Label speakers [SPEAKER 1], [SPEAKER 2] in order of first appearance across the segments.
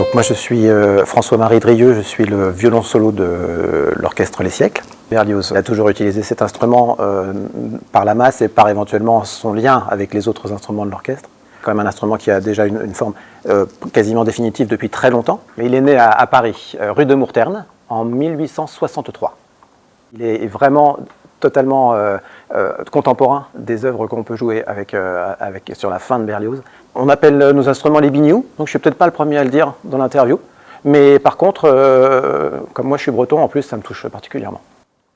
[SPEAKER 1] Donc moi je suis François-Marie Drieux, je suis le violon solo de l'orchestre Les Siècles. Berlioz a toujours utilisé cet instrument par la masse et par éventuellement son lien avec les autres instruments de l'orchestre. C'est quand même un instrument qui a déjà une forme quasiment définitive depuis très longtemps. Mais il est né à Paris, rue de Mourterne, en 1863. Il est vraiment totalement contemporain des œuvres qu'on peut jouer sur la fin de Berlioz. On appelle nos instruments les biniou, donc je ne suis peut-être pas le premier à le dire dans l'interview, mais par contre, comme moi je suis breton, en plus ça me touche particulièrement.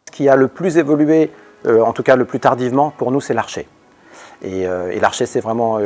[SPEAKER 1] Ce qui a le plus évolué, en tout cas le plus tardivement, pour nous c'est l'archet. Et l'archet c'est vraiment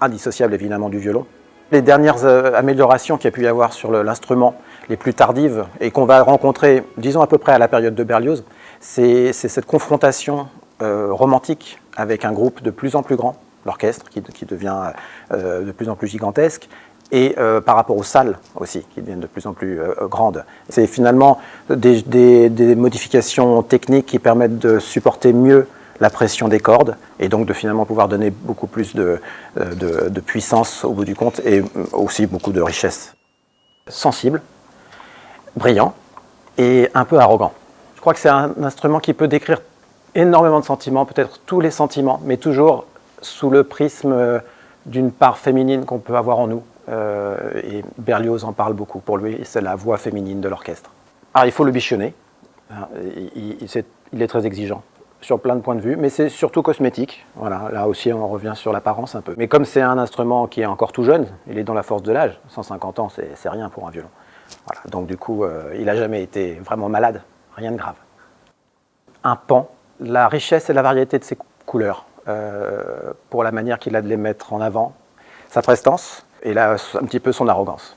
[SPEAKER 1] indissociable évidemment du violon. Les dernières améliorations qu'il y a pu y avoir sur l'instrument, les plus tardives, et qu'on va rencontrer, disons à peu près à la période de Berlioz, c'est cette confrontation romantique avec un groupe de plus en plus grand, l'orchestre qui devient de plus en plus gigantesque, et par rapport aux salles aussi, qui deviennent de plus en plus grandes. C'est finalement des modifications techniques qui permettent de supporter mieux la pression des cordes, et donc de finalement pouvoir donner beaucoup plus de puissance au bout du compte, et aussi beaucoup de richesse. Sensible, brillant, et un peu arrogant. Je crois que c'est un instrument qui peut décrire énormément de sentiments, peut-être tous les sentiments, mais toujours sous le prisme d'une part féminine qu'on peut avoir en nous. Et Berlioz en parle beaucoup. Pour lui, c'est la voix féminine de l'orchestre. Alors, il faut le bichonner. Il est très exigeant sur plein de points de vue, mais c'est surtout cosmétique. Voilà, là aussi, on revient sur l'apparence un peu. Mais comme c'est un instrument qui est encore tout jeune, il est dans la force de l'âge. 150 ans, c'est rien pour un violon. Voilà, donc du coup, il n'a jamais été vraiment malade. Rien de grave. Un pan, la richesse et la variété de ses couleurs, pour la manière qu'il a de les mettre en avant, sa prestance et là un petit peu son arrogance.